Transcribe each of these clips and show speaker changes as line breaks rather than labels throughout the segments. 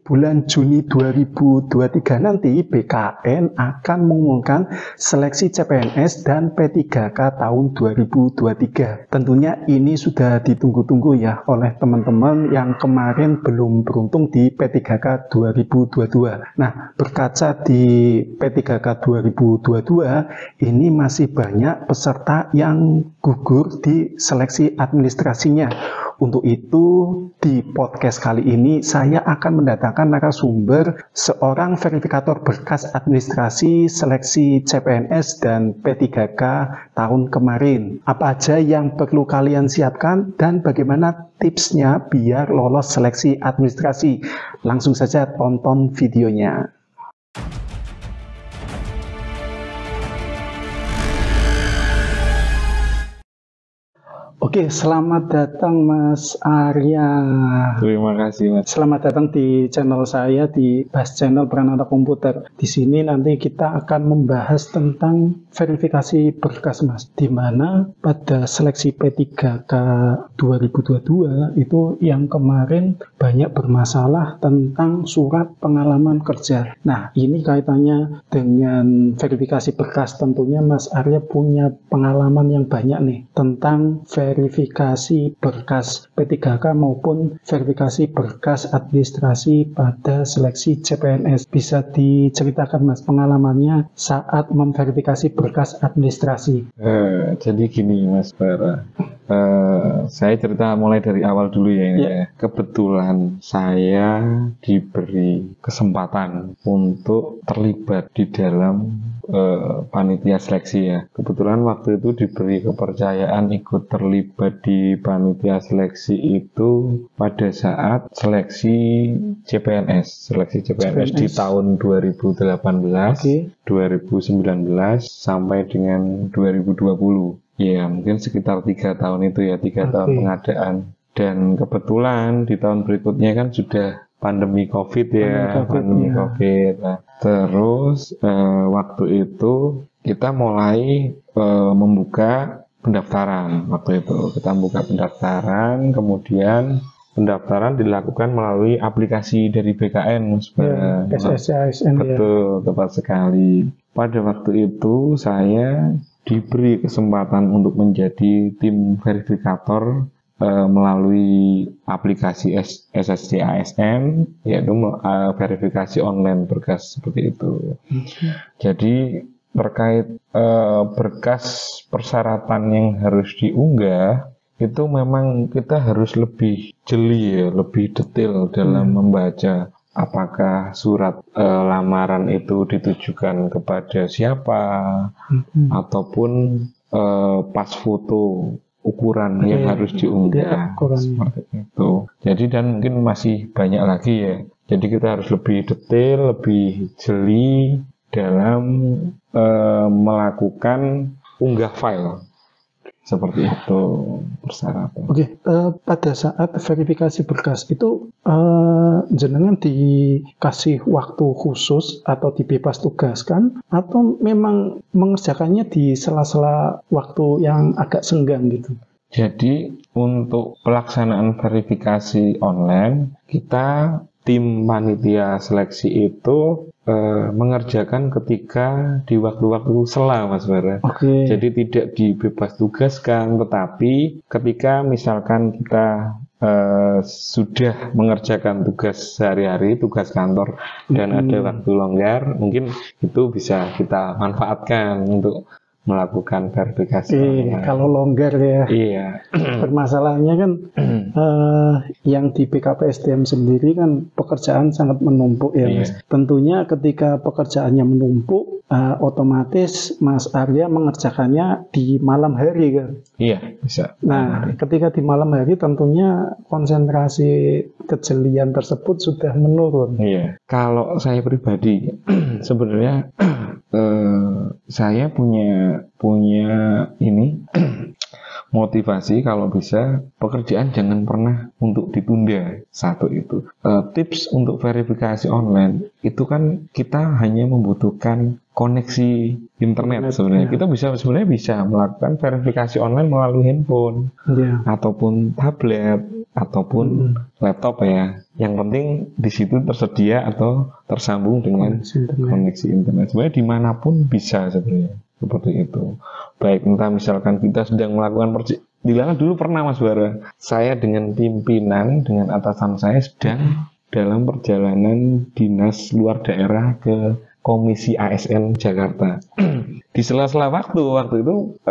Bulan Juni 2023 nanti BKN akan mengumumkan seleksi CPNS dan P3K tahun 2023. Tentunya ini sudah ditunggu-tunggu ya oleh teman-teman yang kemarin belum beruntung di P3K 2022. Nah, berkaca di P3K 2022, ini masih banyak peserta yang gugur di seleksi administrasinya. Untuk itu, di podcast kali ini saya akan mendatangkan narasumber seorang verifikator berkas administrasi seleksi CPNS dan P3K tahun kemarin. Apa aja yang perlu kalian siapkan dan bagaimana tipsnya biar lolos seleksi administrasi? Langsung saja tonton videonya. Oke, selamat datang Mas Arya.
Terima kasih Mas.
Selamat datang di channel saya, di Bas Channel Pranata Komputer. Di sini nanti kita akan membahas tentang verifikasi berkas Mas, di mana pada seleksi P3K 2022 itu yang kemarin banyak bermasalah tentang surat pengalaman kerja. Nah, ini kaitannya dengan verifikasi berkas. Tentunya Mas Arya punya pengalaman yang banyak nih tentang verifikasi berkas P3K maupun verifikasi berkas administrasi pada seleksi CPNS. Bisa diceritakan Mas pengalamannya saat memverifikasi berkas administrasi?
Jadi gini Mas Bara, saya cerita mulai dari awal dulu ya. Ya. Kebetulan saya diberi kesempatan untuk terlibat di dalam panitia seleksi ya. Kebetulan waktu itu diberi kepercayaan ikut terlibat di panitia seleksi itu pada saat seleksi CPNS di tahun 2018, 2019 sampai dengan 2020. Ya mungkin sekitar 3 tahun itu ya, 3 tahun pengadaan. Dan kebetulan di tahun berikutnya kan sudah pandemi COVID ya, COVID. Nah, terus waktu itu kita mulai membuka pendaftaran. Waktu itu kita membuka pendaftaran, kemudian pendaftaran dilakukan melalui aplikasi dari BKN.
SSASN.
Betul, tepat sekali. Pada waktu itu saya diberi kesempatan untuk menjadi tim verifikator melalui aplikasi SSCASN, yaitu verifikasi online berkas seperti itu. Jadi terkait berkas persyaratan yang harus diunggah, itu memang kita harus lebih jeli ya, lebih detail dalam membaca apakah surat lamaran itu ditujukan kepada siapa, ataupun pas foto ukuran yang harus diunggah, seperti itu. Jadi dan mungkin masih banyak lagi ya. Jadi kita harus lebih detail, lebih jeli dalam melakukan unggah file. Seperti itu persyaratan.
Oke, pada saat verifikasi berkas itu jenengan dikasih waktu khusus atau dibebas tugaskan atau memang mengerjakannya di sela-sela waktu yang agak senggang gitu?
Jadi untuk pelaksanaan verifikasi online, kita tim panitia seleksi itu mengerjakan ketika di waktu-waktu sela, Mas Bara. Jadi tidak dibebas tugaskan, tetapi ketika misalkan kita sudah mengerjakan tugas sehari-hari, tugas kantor, dan ada waktu longgar, mungkin itu bisa kita manfaatkan untuk melakukan verifikasi.
Kalau longgar ya.
Iya.
Permasalahannya kan yang di BKPSDM sendiri kan pekerjaan sangat menumpuk ya Mas. Tentunya ketika pekerjaannya menumpuk, otomatis Mas Arya mengerjakannya di malam hari kan.
Iya, bisa.
Nah, ketika di malam hari tentunya konsentrasi kejelian tersebut sudah menurun.
Iya. Kalau saya pribadi sebenarnya saya punya ini motivasi kalau bisa pekerjaan jangan pernah untuk ditunda. Satu itu. Tips untuk verifikasi online itu kan kita hanya membutuhkan koneksi internet sebenarnya. Kita sebenarnya bisa melakukan verifikasi online melalui handphone ataupun tablet ataupun laptop ya. Yang penting di situ tersedia atau tersambung dengan koneksi internet. Sebenarnya dimanapun bisa sebenarnya seperti itu. Baik, entah misalkan kita sedang melakukan Dilana dulu pernah Mas Bara, saya dengan pimpinan, dengan atasan saya sedang dalam perjalanan dinas luar daerah ke Komisi ASN Jakarta. Di sela-sela waktu itu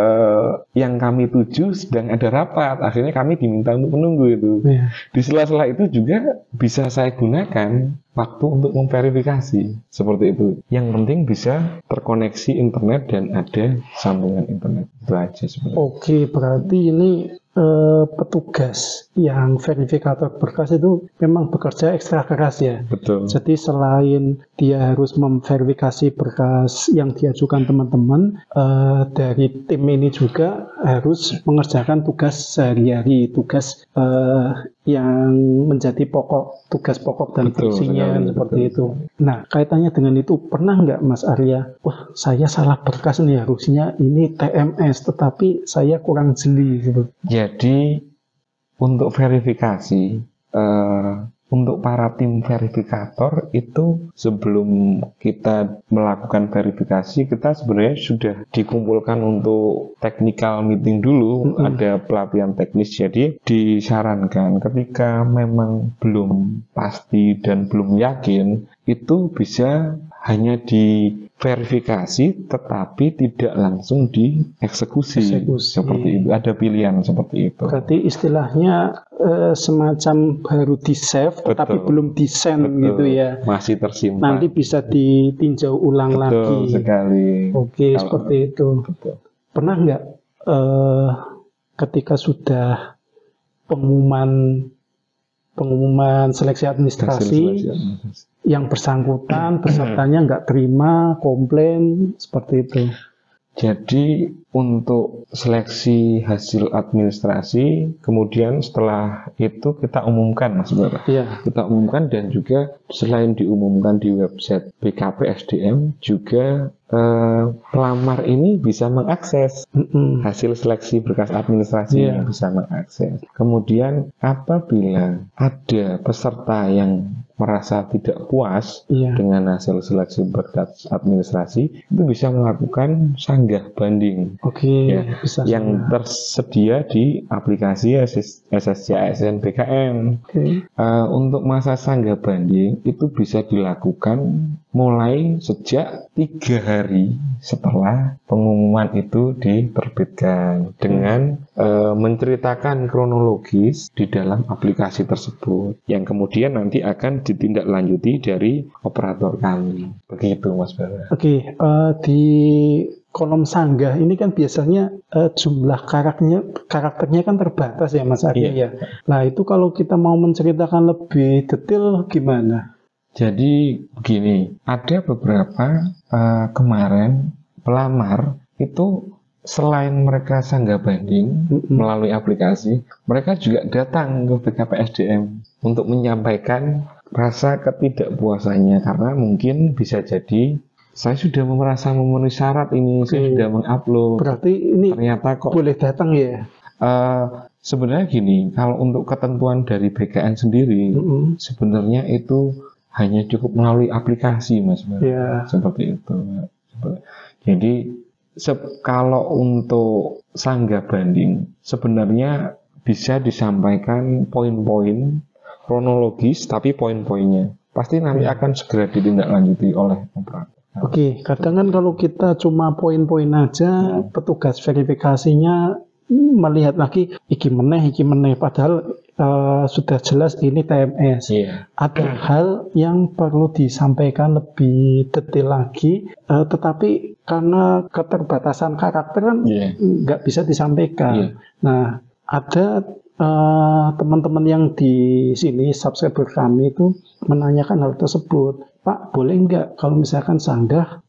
yang kami tuju sedang ada rapat, akhirnya kami diminta untuk menunggu itu. Di sela-sela itu juga bisa saya gunakan waktu untuk memverifikasi seperti itu. Yang penting bisa terkoneksi internet dan ada sambungan internet. Itu aja sebenarnya.
Oke, berarti ini petugas yang verifikator berkas itu memang bekerja ekstra keras ya.
Betul.
Jadi selain dia harus memverifikasi berkas yang diajukan teman-teman, dari tim ini juga harus mengerjakan tugas sehari-hari, tugas yang menjadi tugas pokok dan fungsinya seperti itu. Nah, kaitannya dengan itu, pernah nggak Mas Arya, wah saya salah berkas nih, harusnya ini TMS, tetapi saya kurang jeli gitu.
Jadi untuk verifikasi, untuk para tim verifikator itu sebelum kita melakukan verifikasi, kita sebenarnya sudah dikumpulkan untuk technical meeting dulu, ada pelatihan teknis. Jadi disarankan ketika memang belum pasti dan belum yakin, itu bisa hanya diverifikasi tetapi tidak langsung dieksekusi. Seperti itu, ada pilihan seperti itu.
Berarti istilahnya semacam baru di-save tetapi belum di-send gitu ya.
Masih tersimpan.
Nanti bisa ditinjau ulang lagi.
Betul sekali.
Oke, seperti itu.
Betul.
Pernah nggak ketika sudah pengumuman seleksi administrasi, yang bersangkutan pesertanya nggak terima, komplain seperti itu?
Jadi untuk seleksi hasil administrasi, kemudian setelah itu kita umumkan, Mas Bara.
Iya.
Kita umumkan, dan juga selain diumumkan di website BKPSDM, juga pelamar ini bisa mengakses hasil seleksi berkas administrasi, yang bisa mengakses. Kemudian apabila ada peserta yang merasa tidak puas dengan hasil seleksi berkas administrasi, itu bisa melakukan sanggah banding.
Bisa
yang tersedia di aplikasi SSC ASN BKM. Untuk masa sanggah banding itu bisa dilakukan mulai sejak 3 hari setelah pengumuman itu diterbitkan, dengan menceritakan kronologis di dalam aplikasi tersebut, yang kemudian nanti akan ditindaklanjuti dari operator kami. Begitu Mas Bara.
Di kolom sanggah ini kan biasanya jumlah karakternya kan terbatas ya Mas Arya ya. Nah itu kalau kita mau menceritakan lebih detail gimana?
Jadi begini, ada beberapa kemarin pelamar itu selain mereka sanggah banding melalui aplikasi, mereka juga datang ke BKPSDM untuk menyampaikan rasa ketidakpuasannya, karena mungkin bisa jadi saya sudah merasa memenuhi syarat ini, saya sudah mengupload.
Berarti ini
ternyata kok
boleh datang ya?
Sebenarnya gini, kalau untuk ketentuan dari BKN sendiri, sebenarnya itu hanya cukup melalui aplikasi, Mas. Seperti itu. Jadi kalau untuk sanggah banding, sebenarnya bisa disampaikan poin-poin kronologis, tapi poin-poinnya pasti nanti akan segera ditindaklanjuti oleh operator.
Kadang kan kalau kita cuma poin-poin aja, petugas verifikasinya melihat lagi iki meneh, padahal sudah jelas ini TMS. Ada hal yang perlu disampaikan lebih detail lagi, tetapi karena keterbatasan karakter kan nggak bisa disampaikan. Nah, ada teman-teman yang di sini subscriber kami itu menanyakan hal tersebut. Pak, boleh nggak kalau misalkan sanggah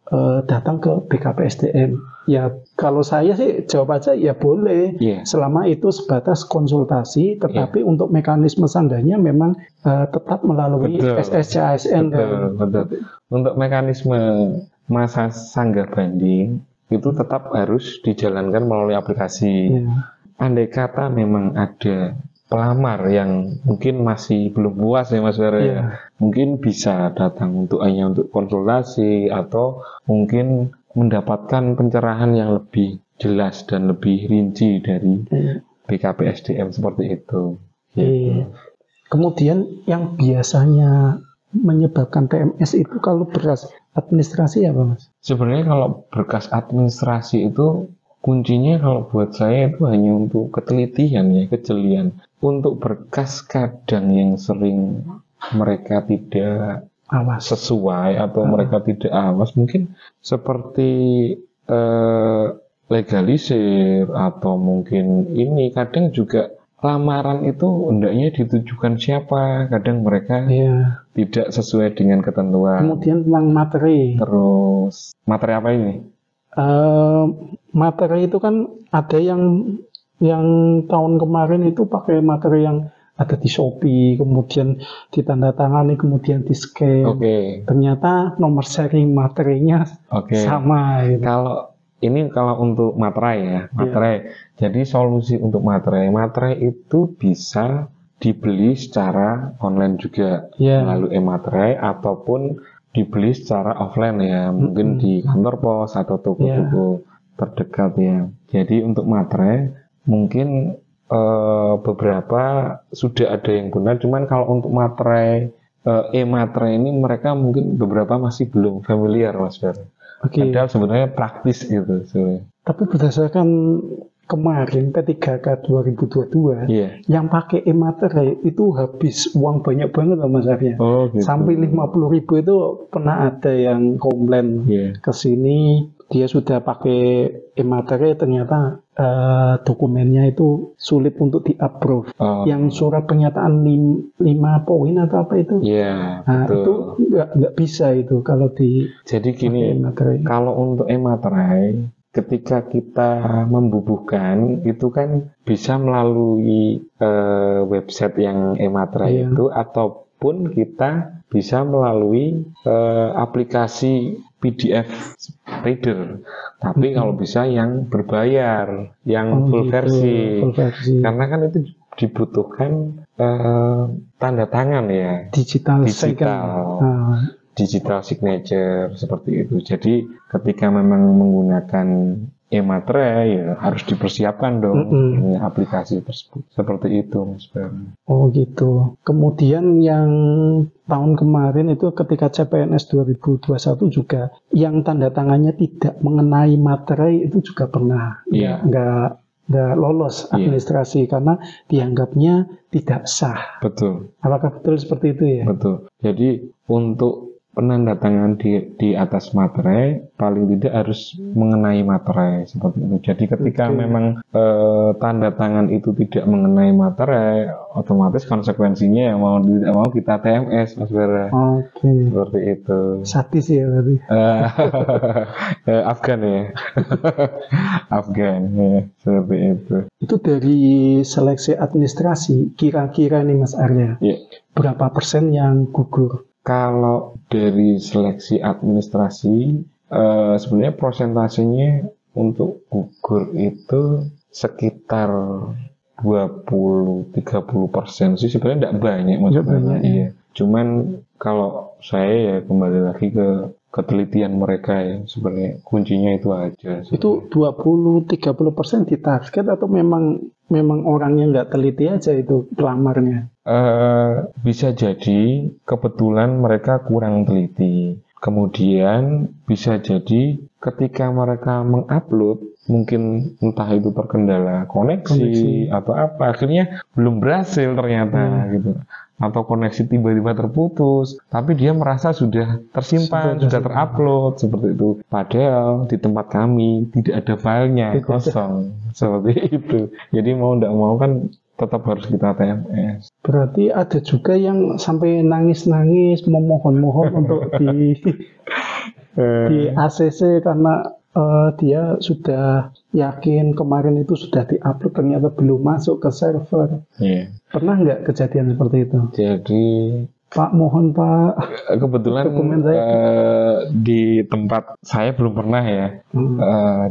datang ke BKPSDM. Ya kalau saya sih jawab aja ya boleh, selama itu sebatas konsultasi, tetapi untuk mekanisme sanggahnya memang tetap melalui SSCASN.
Betul. Untuk mekanisme masa sanggah banding itu tetap harus dijalankan melalui aplikasi. Andai kata memang ada pelamar yang mungkin masih belum puas ya Mas Vera, mungkin bisa datang hanya untuk konsultasi atau mungkin mendapatkan pencerahan yang lebih jelas dan lebih rinci dari BKPSDM seperti itu.
Kemudian yang biasanya menyebabkan TMS itu kalau berkas administrasi apa Mas?
Sebenarnya kalau berkas administrasi itu kuncinya kalau buat saya itu hanya untuk ketelitian ya, kejelian. Untuk berkas kadang yang sering mereka tidak sesuai atau mereka tidak awas, mungkin seperti legalisir atau mungkin ini kadang juga lamaran itu hendaknya ditujukan siapa, kadang mereka tidak sesuai dengan ketentuan.
Kemudian tentang materi.
Terus materi apa ini?
Materi itu kan ada yang tahun kemarin itu pakai materi yang ada di Shopee, kemudian ditandatangani, kemudian di scan. Ternyata nomor seri materinya sama. Gitu.
Kalau untuk materai ya, materai. Jadi solusi untuk materai itu bisa dibeli secara online juga melalui e-materai ataupun dibeli secara offline ya, mungkin di kantor pos atau toko-toko terdekat ya. Jadi untuk materai mungkin beberapa sudah ada yang benar, cuman kalau untuk materai e-materai ini mereka mungkin beberapa masih belum familiar Mas Fer. Padahal sebenarnya praktis gitu sebenarnya.
Tapi berdasarkan kemarin P3K 2022 yang pakai e-materai itu habis uang banyak banget loh Mas Arya.
Gitu.
Sampai 50.000 itu pernah ada yang komplain ke sini, dia sudah pakai e-materai ternyata dokumennya itu sulit untuk di-approve. Yang surat pernyataan 5 poin atau apa itu? Itu nggak bisa itu kalau di.
Jadi gini, kalau untuk e-materai ketika kita membubuhkan itu kan bisa melalui website yang e-materai itu ataupun kita bisa melalui aplikasi PDF reader. Tapi kalau bisa yang berbayar, yang full versi. Karena kan itu dibutuhkan tanda tangan ya.
Digital.
Digital signature seperti itu. Jadi ketika memang menggunakan e-materai ya harus dipersiapkan dong aplikasi tersebut. Seperti itu Mas Fer.
Oh gitu. Kemudian yang tahun kemarin itu ketika CPNS 2021 juga yang tanda tangannya tidak mengenai materai itu juga pernah nggak lolos administrasi karena dianggapnya tidak sah.
Betul.
Apakah betul seperti itu ya?
Betul. Jadi untuk penandatangan di atas materai paling tidak harus mengenai materai seperti itu. Jadi ketika memang tanda tangan itu tidak mengenai materai, otomatis konsekuensinya ya mau tidak mau kita TMS Mas Vera. Seperti itu.
Sadis ya berarti.
Afgan ya. Afgan ya, seperti itu.
Itu dari seleksi administrasi kira-kira nih Mas Arya. Berapa persen yang gugur?
Kalau dari seleksi administrasi, sebenarnya prosentasenya untuk gugur itu sekitar 20-30% sih, sebenarnya tidak banyak maksudnya. Iya. Cuman kalau saya ya kembali lagi ke ketelitian mereka ya, sebenarnya kuncinya itu aja.
Itu 20-30% ditarget atau memang orangnya nggak teliti aja itu pelamarnya?
Bisa jadi kebetulan mereka kurang teliti. Kemudian bisa jadi ketika mereka mengupload mungkin entah itu terkendala koneksi atau apa, akhirnya belum berhasil ternyata gitu. Atau koneksi tiba-tiba terputus, tapi dia merasa sudah tersimpan, sudah terupload seperti itu. Padahal di tempat kami tidak ada filenya, kosong seperti itu. Jadi mau tidak mau kan tetap harus kita TMS.
Berarti ada juga yang sampai nangis-nangis memohon-mohon untuk di ACC karena dia sudah yakin kemarin itu sudah diupload ternyata belum masuk ke server.
Iya.
Pernah nggak kejadian seperti itu?
Jadi
Pak, mohon Pak.
kebetulan
Dokumen saya.
di tempat saya belum pernah ya.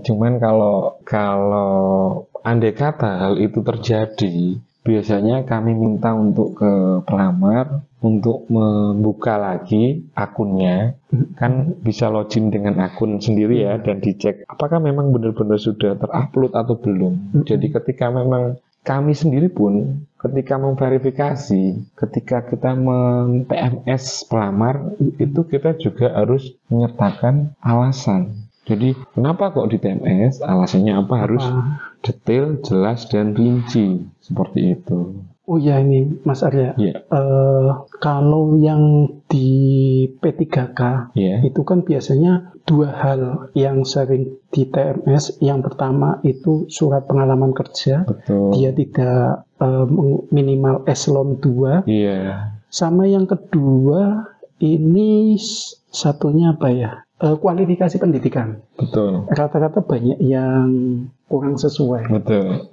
Cuman kalau andai kata hal itu terjadi, biasanya kami minta untuk ke pelamar untuk membuka lagi akunnya. Kan bisa login dengan akun sendiri ya, dan dicek apakah memang benar-benar sudah terupload atau belum. Jadi ketika memang kami sendiri pun ketika memverifikasi, ketika kita men-TMS pelamar, itu kita juga harus menyertakan alasan. Jadi kenapa kok di TMS, alasannya apa, harus detail, jelas, dan rinci. Seperti itu.
Oh ya, ini Mas Arya,
Iya.
kalau yang di P3K
Iya.
itu kan biasanya dua hal yang sering di TMS. Yang pertama itu surat pengalaman kerja,
Betul.
dia tidak minimal eselon 2.
Iya.
Sama yang kedua, ini satunya apa ya? Kualifikasi pendidikan.
Betul.
Rata-rata banyak yang kurang sesuai.
Betul.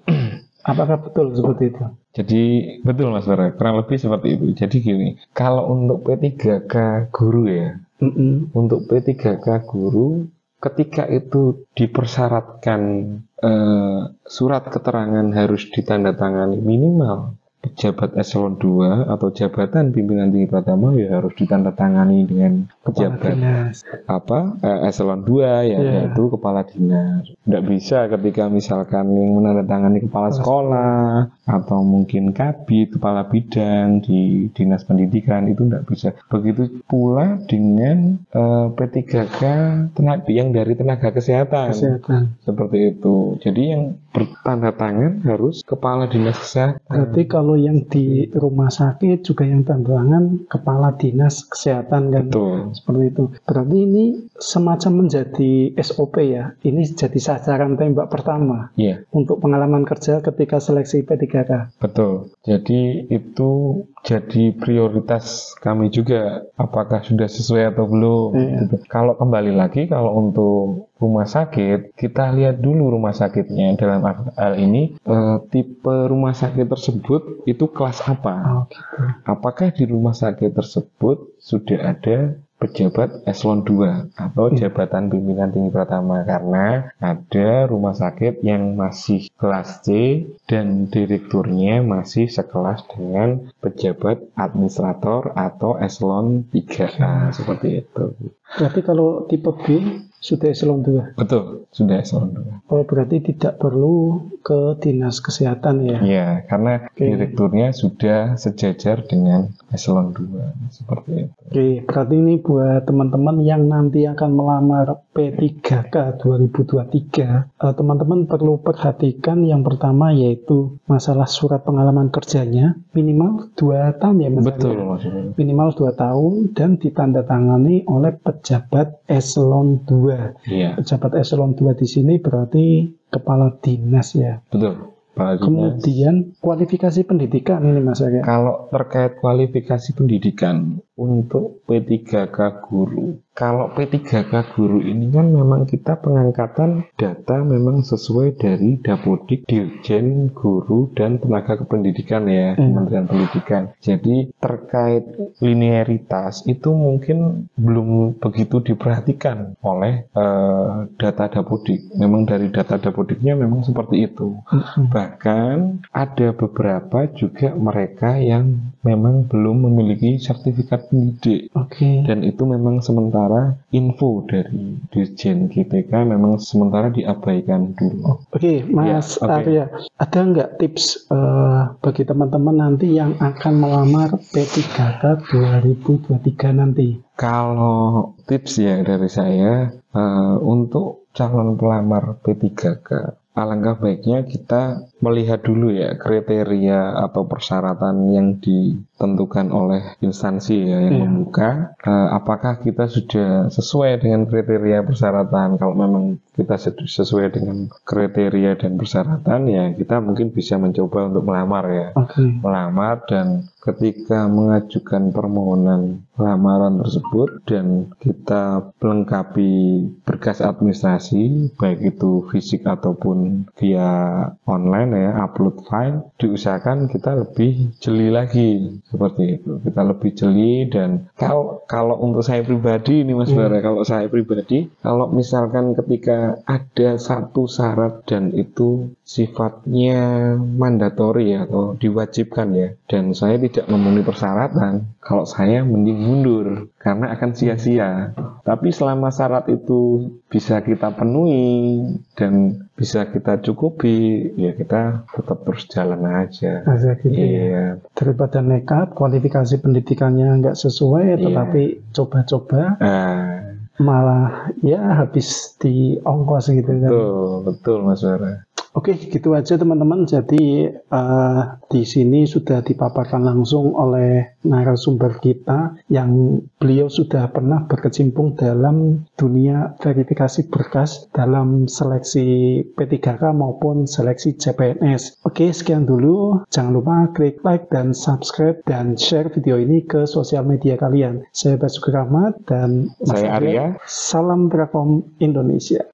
Apakah betul seperti itu?
Jadi betul Mas Bara, kurang lebih seperti itu. Jadi gini, kalau untuk P3K guru ya, untuk P3K guru, ketika itu dipersyaratkan surat keterangan harus ditandatangani minimal pejabat eselon 2 atau jabatan pimpinan tinggi pratama, ya harus ditandatangani dengan pejabat eselon 2 ya, yaitu kepala dinas. Tidak bisa ketika misalkan yang menandatangani kepala sekolah atau mungkin kabid, kepala bidang di dinas pendidikan, itu tidak bisa. Begitu pula dengan P3K yang dari tenaga kesehatan. Seperti itu. Jadi yang bertanda tangan harus kepala dinas kesehatan.
Berarti kalau yang di rumah sakit juga yang tanda tangan kepala dinas kesehatan kan?
Betul.
Seperti itu. Berarti ini semacam menjadi SOP ya. Ini jadi sasaran tembak pertama.
Iya.
Untuk pengalaman kerja ketika seleksi P3K.
Betul. Jadi itu jadi prioritas kami juga, apakah sudah sesuai atau belum. Gitu. Kalau kembali lagi, kalau untuk rumah sakit, kita lihat dulu rumah sakitnya. Dalam hal ini tipe rumah sakit tersebut itu kelas apa. Apakah di rumah sakit tersebut sudah ada pejabat eselon 2 atau jabatan pimpinan tinggi pratama, karena ada rumah sakit yang masih kelas C dan direkturnya masih sekelas dengan pejabat administrator atau eselon 3A seperti itu.
Berarti kalau tipe B sudah eselon 2?
Betul, sudah eselon 2.
Oh, berarti tidak perlu ke dinas kesehatan ya?
Iya, karena direkturnya sudah sejajar dengan eselon 2 seperti itu.
Oke, berarti ini buat teman-teman yang nanti akan melamar P3K 2023, teman-teman perlu perhatikan yang pertama yaitu masalah surat pengalaman kerjanya minimal 2 tahun ya Mas.
Betul maksudnya.
Minimal 2 tahun dan ditandatangani oleh pejabat eselon 2.
Iya.
Pejabat eselon 2 di sini berarti kepala dinas ya.
Betul.
Kemudian kualifikasi pendidikan ini Mas Arya.
Kalau terkait kualifikasi pendidikan untuk P3K guru, kalau P3K guru ini kan memang kita pengangkatan data memang sesuai dari Dapodik, Dirjen Guru dan Tenaga Kependidikan ya, Kementerian Pendidikan. Jadi terkait linearitas itu mungkin belum begitu diperhatikan oleh data Dapodik. Memang dari data Dapodiknya memang seperti itu. Bahkan ada beberapa juga mereka yang memang belum memiliki sertifikat pendidik. Dan itu memang sementara info dari Dirjen GPK memang sementara diabaikan dulu.
Mas Arya, ada nggak tips bagi teman-teman nanti yang akan melamar P3K 2023 nanti?
Kalau tips ya dari saya untuk calon pelamar P3K, alangkah baiknya kita melihat dulu ya kriteria atau persyaratan yang ditentukan oleh instansi ya yang membuka. Apakah kita sudah sesuai dengan kriteria persyaratan? Kalau memang kita sesuai dengan kriteria dan persyaratan, ya kita mungkin bisa mencoba untuk melamar ya. Melamar, dan ketika mengajukan permohonan lamaran tersebut dan kita melengkapi berkas administrasi, baik itu fisik ataupun via online ya, upload file, diusahakan kita lebih jeli lagi seperti itu. Kita lebih jeli, dan kalau untuk saya pribadi ini Mas Bara, kalau saya pribadi, kalau misalkan ketika ada satu syarat dan itu sifatnya mandatori atau diwajibkan ya, dan saya tidak memenuhi persyaratan, kalau saya mending mundur karena akan sia-sia. Tapi selama syarat itu bisa kita penuhi dan bisa kita cukupi, ya kita tetap terus jalan aja.
Gitu ya. Daripada nekat, kualifikasi pendidikannya nggak sesuai, tetapi coba-coba malah ya habis di ongkos gitu kan.
Betul Mas Bara.
Oke, gitu aja teman-teman. Jadi di sini sudah dipaparkan langsung oleh narasumber kita yang beliau sudah pernah berkecimpung dalam dunia verifikasi berkas dalam seleksi P3K maupun seleksi CPNS. Oke, sekian dulu. Jangan lupa klik like dan subscribe dan share video ini ke sosial media kalian. Saya Basuki Rahmat dan Mas
saya Arya.
Salam Prakom Indonesia.